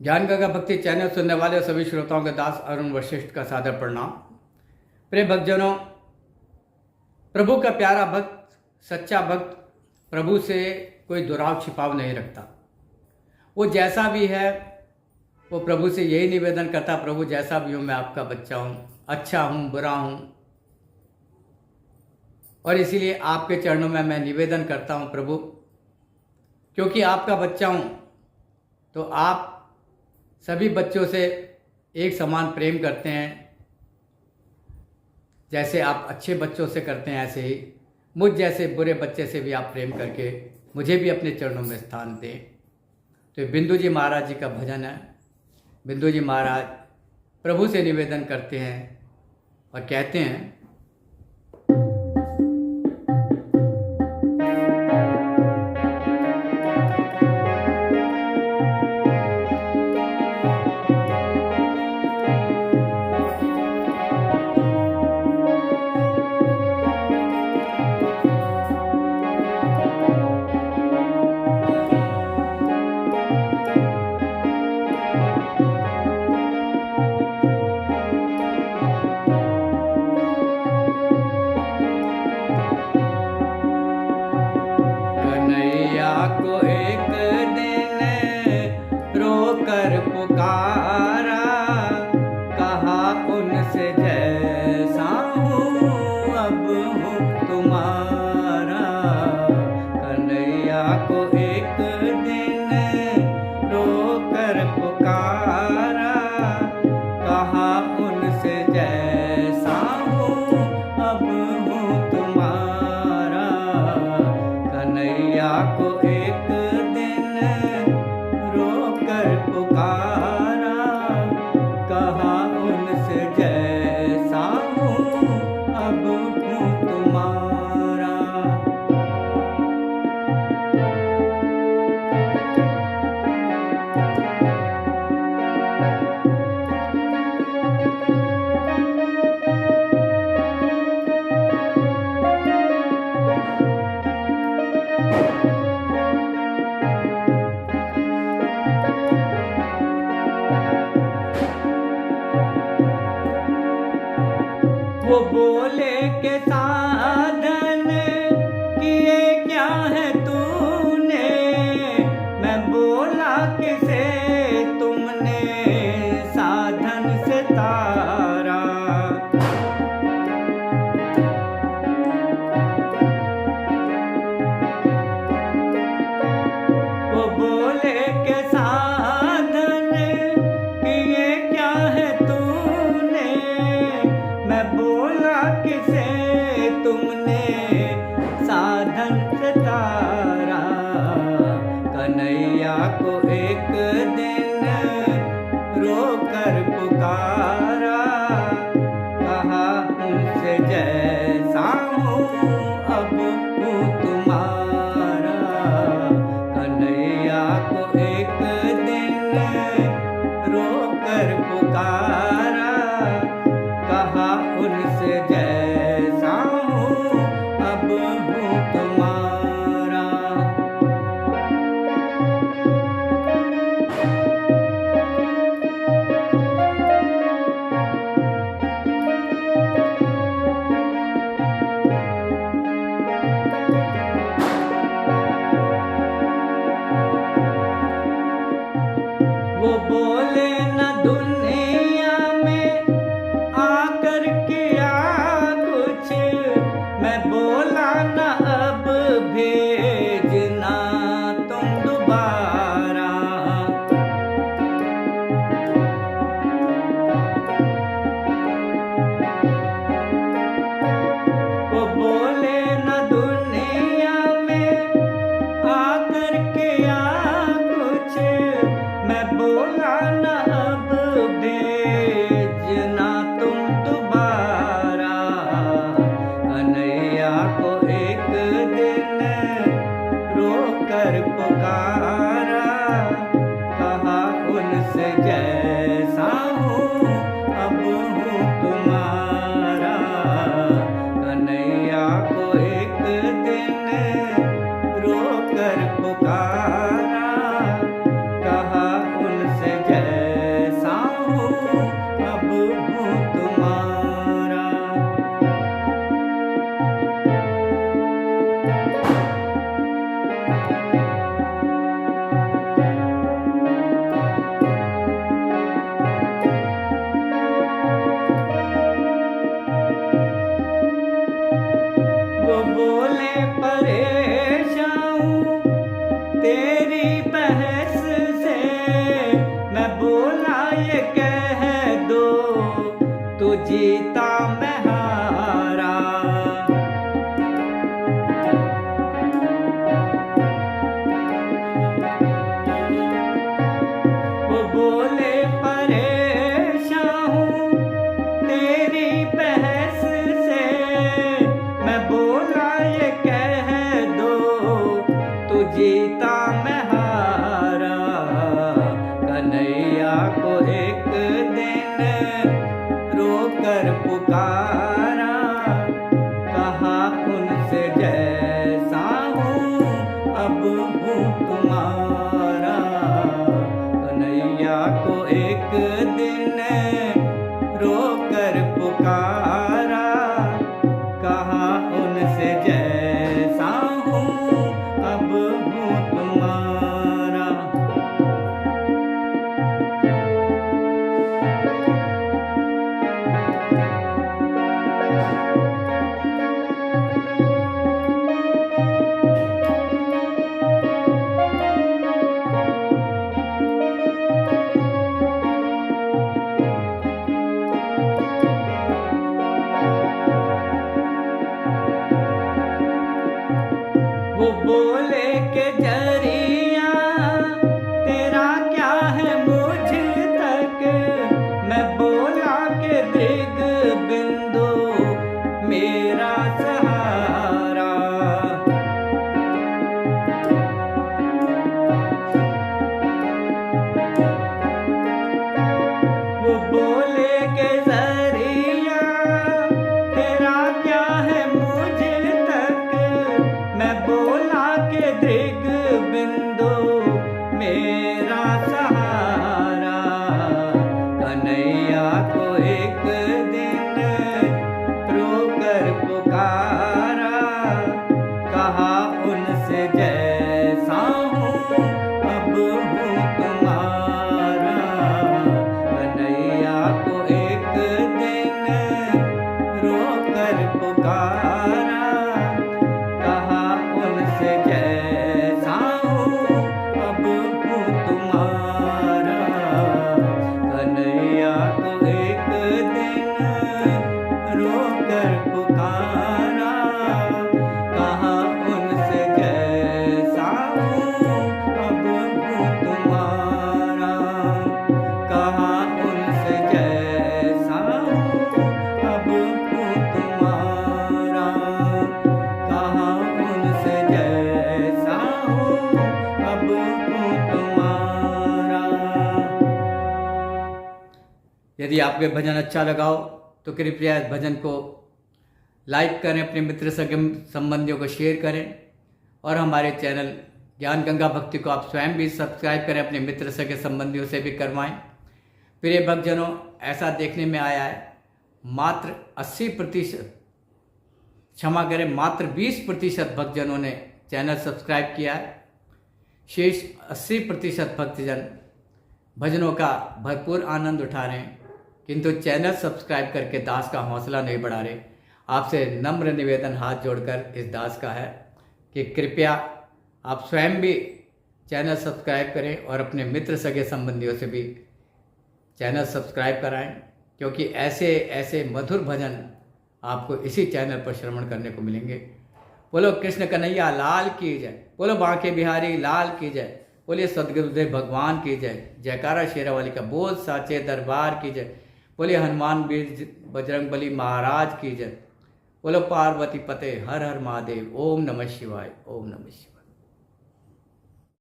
ज्ञान गंगा भक्ति चैनल सुनने वाले सभी श्रोताओं के दास अरुण वशिष्ठ का सादर प्रणाम। प्रिय भक्तजनों, प्रभु का प्यारा भक्त, सच्चा भक्त प्रभु से कोई दुराव छिपाव नहीं रखता। वो जैसा भी है वो प्रभु से यही निवेदन करता, प्रभु जैसा भी हूँ मैं आपका बच्चा हूँ, अच्छा हूँ बुरा हूँ, और इसीलिए आपके चरणों में मैं निवेदन करता हूँ प्रभु, क्योंकि आपका बच्चा हूँ तो आप सभी बच्चों से एक समान प्रेम करते हैं। जैसे आप अच्छे बच्चों से करते हैं, ऐसे ही मुझ जैसे बुरे बच्चे से भी आप प्रेम करके मुझे भी अपने चरणों में स्थान दें। तो बिंदु जी महाराज जी का भजन है। बिंदु जी महाराज प्रभु से निवेदन करते हैं और कहते हैं, जीता मैं हारा। वो बोले परेशान हूँ तेरी बहस से, मैं बोला ये कह दो तू जीता मैं हारा। कन्हैया को एक दिन रोकर पुकारा, कहा उनसे जैसा हूँ अब हूँ तुम्हारा। कन्हैया को एक दिन रोकर पुकारा, कहा उनसे जैसा हूँ अब हूँ तुम्हारा। वो बोले के जरिया तेरा क्या है मुझ तक, मैं बोला के दिग बिंदु मेरा सहारा। वो बोले के जरिया तेरा क्या है मुझ तक, मैं बोला के दिग बिंदु मेरा सहारा। कन्हैया को एक दिन रोकर पुकारा, कहा उनसे जैसा हूँ अब हूँ तुम्हारा। कन्हैया को एक दिन रोकर पुकारा, कहा उनसे जैसा हूँ अब हूँ तुम्हारा। कन्हैया को एक दिन रोकर पुकारा, कहा उनसे जैसा हूँ अब हूँ तुम्हारा। कहा उनसे जैसा हूँ अब हूँ तुम्हारा। कहा उनसे जैसा हूँ अब हूँ तुम्हारा। यदि आपके भजन अच्छा लगा हो तो कृपया इस भजन को लाइक करें, अपने मित्र सगे संबंधियों को शेयर करें और हमारे चैनल ज्ञान गंगा भक्ति को आप स्वयं भी सब्सक्राइब करें, अपने मित्र सगे संबंधियों से भी करवाएं। प्रिय भक्तजनों, ऐसा देखने में आया है मात्र 80%, क्षमा करें मात्र 20% भक्तजनों ने चैनल सब्सक्राइब किया है। शेष 80% भक्तजन भजनों का भरपूर आनंद उठा रहे हैं, किंतु चैनल सब्सक्राइब करके दास का हौसला नहीं बढ़ा रहे। आपसे नम्र निवेदन हाथ जोड़कर इस दास का है कि कृपया आप स्वयं भी चैनल सब्सक्राइब करें और अपने मित्र सगे संबंधियों से भी चैनल सब्सक्राइब कराएं, क्योंकि ऐसे ऐसे मधुर भजन आपको इसी चैनल पर श्रवण करने को मिलेंगे। बोलो कृष्ण कन्हैया लाल की जय, बोलो बांके बिहारी लाल की जय, बोलिए सदगुरुदेव भगवान की जय। जयकारा शेरावाली का बोल साचे दरबार की जय। बोलिए हनुमान वीर बजरंगबली महाराज की जय। बोलो पार्वती पते हर हर महादेव। ओम नमः शिवाय, ओम नमः शिवाय।